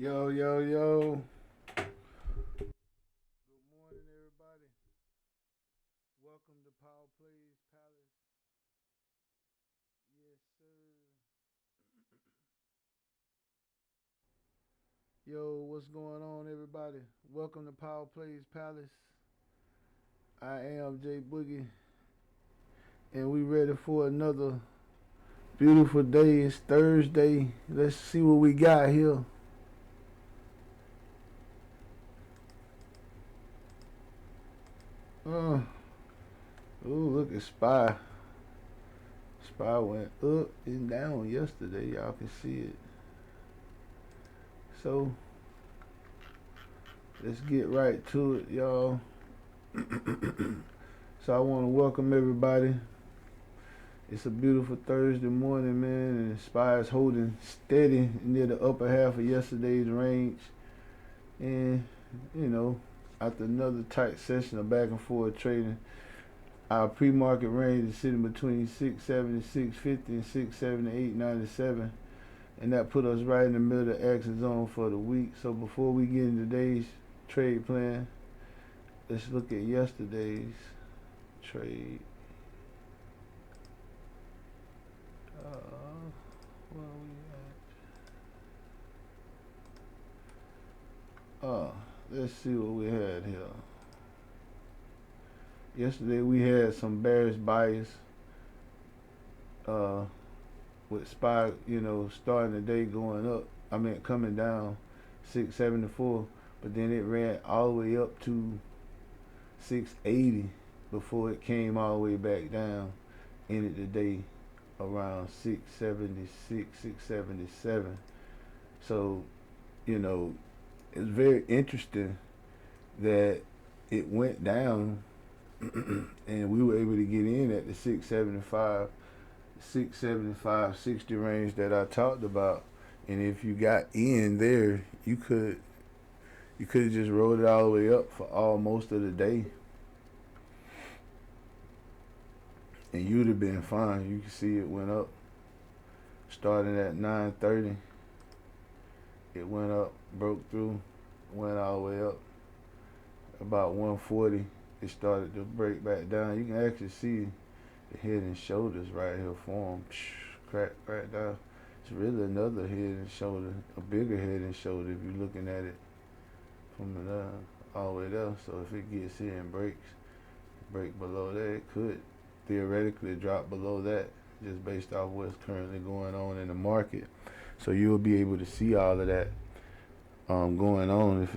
Yo, yo, yo. Good morning, everybody. Welcome to Power Plays Palace. Yes, sir. Yo, what's going on, everybody? Welcome to Power Plays Palace. I am Jay Boogie, and we ready for another beautiful day. It's Thursday. Let's see what we got here. Uh, ooh, look at Spy. Spy went up and down yesterday. Y'all can see it. So let's get right to it, y'all. So I want to welcome everybody. It's a beautiful Thursday morning, man, and the Spy is holding steady near the upper half of yesterday's range. And, you know, after another tight session of back and forth trading, our pre-market range is sitting between 670, 650, and 670, 897. And that put us right in the middle of the action zone for the week. So before we get into today's trade plan, let's look at yesterday's trade. Where we at? Let's see what we had here. Yesterday we had some bearish bias. With SPY, starting the day going up. Coming down 674, but then it ran all the way up to 680 before it came all the way back down. Ended the day around 676, 677. So, it's very interesting that it went down and we were able to get in at the 675, 60 range that I talked about. And if you got in there, you could have just rolled it all the way up for most of the day, and you'd have been fine. You can see it went up starting at 9:30. It went up, broke through, went all the way up. About 140, it started to break back down. You can actually see the head and shoulders right here form. Crack right down. It's really another head and shoulder, a bigger head and shoulder if you're looking at it from all the way there. So if it gets here and break below that, it could theoretically drop below that just based off what's currently going on in the market. So you'll be able to see all of that going on.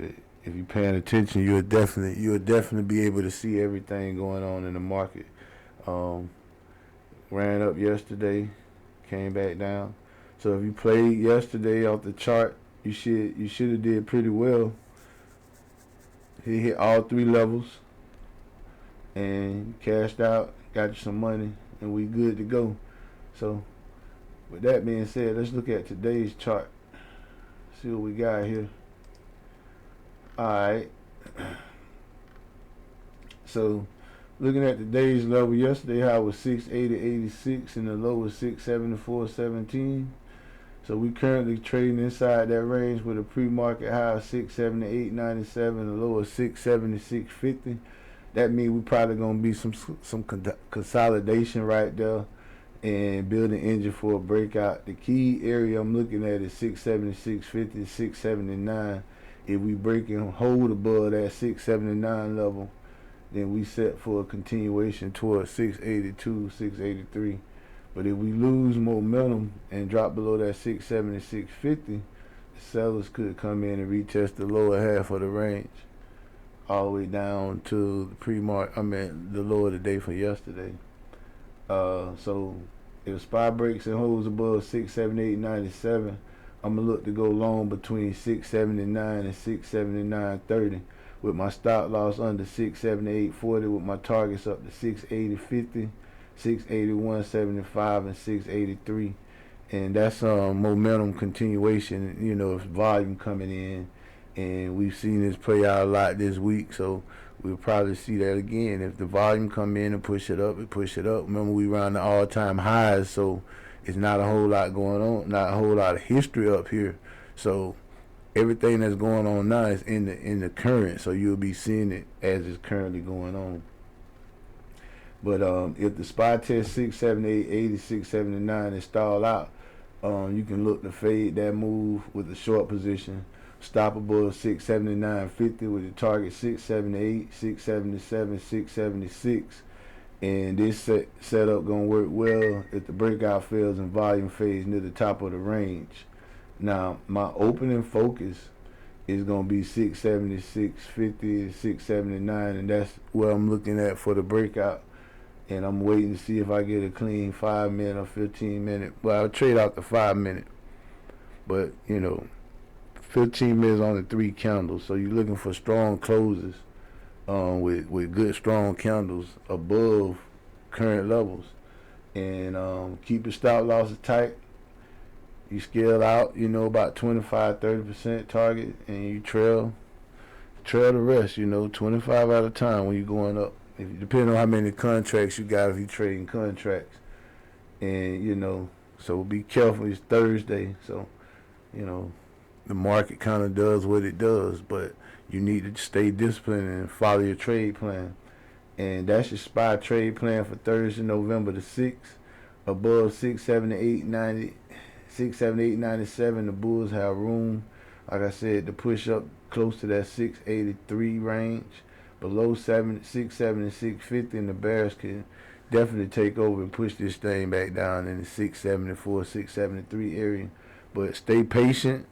If you're paying attention, you'll definitely be able to see everything going on in the market. Ran up yesterday, came back down. So if you played yesterday off the chart, you should have did pretty well. He hit all three levels and cashed out, got you some money, and we good to go. So with that being said, let's look at today's chart. See what we got here. Alright. So looking at today's level, yesterday high was 680.86 and the low was 674.17. So we currently trading inside that range with a pre-market high of 678.97 and a low of 676.50. That means we probably gonna be some consolidation right there and build an engine for a breakout. The key area I'm looking at is 676.50, 679. If we break and hold above that 679 level, then we set for a continuation towards 682, 683. But if we lose momentum and drop below that 676.50, the sellers could come in and retest the lower half of the range all the way down to the low of the day for yesterday. So if SPY breaks and holds above 678.97, I'm going to look to go long between 679 and 679.30 with my stop loss under 678.40 with my targets up to 680.50, 681.75, and 683. And that's momentum continuation, if volume coming in. And we've seen this play out a lot this week, so we'll probably see that again. If the volume come in and push it up, Remember, we around the all-time highs, so it's not a whole lot going on, not a whole lot of history up here. So everything that's going on now is in the current, so you'll be seeing it as it's currently going on. But if the SPY test 678, 80, 679 is stalled out, you can look to fade that move with a short position. Stop above 679.50 with the target 678, 677, 676. And this setup gonna work well if the breakout fails and volume fades near the top of the range. Now, my opening focus is gonna be 676.50 to 679, and that's where I'm looking at for the breakout. And I'm waiting to see if I get a clean 5-minute or 15-minute. Well, I'll trade out the 5-minute, but 15 minutes on the 3 candles. So you're looking for strong closes with good strong candles above current levels, and keep your stop losses tight. You scale out, about 25-30% target, and you trail the rest. 25 at a time when you're going up. If depending on how many contracts you got, if you're trading contracts, and so be careful. It's Thursday, so the market kind of does what it does, but you need to stay disciplined and follow your trade plan. And that's your SPY trade plan for Thursday, November the 6th. Above 678.90, 678.97, the bulls have room, like I said, to push up close to that 683 range. Below 676.50, and the bears can definitely take over and push this thing back down in the 674, 673 area. But stay patient,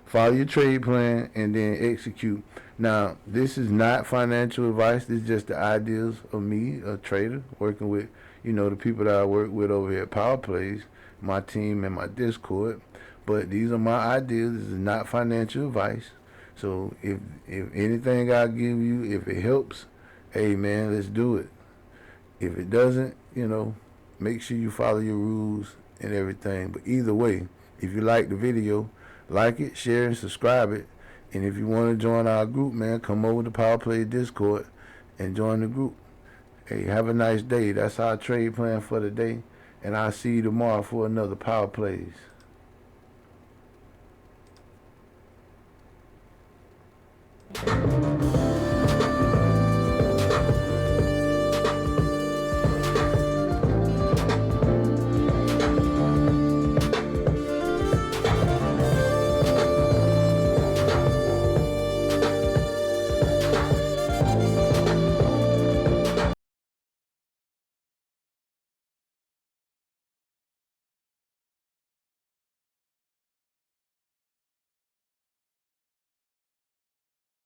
follow your trade plan, and then execute. Now, this is not financial advice. This is just the ideas of me, a trader, working with, the people that I work with over here at Power Plays, my team and my Discord. But these are my ideas. This is not financial advice. So if anything I give you, if it helps, hey man, let's do it. If it doesn't, make sure you follow your rules and everything. But either way, if you like the video, like it, share, and subscribe it. And if you want to join our group, man, come over to Power Play Discord and join the group. Hey, have a nice day. That's our trade plan for the day. And I'll see you tomorrow for another Power Plays.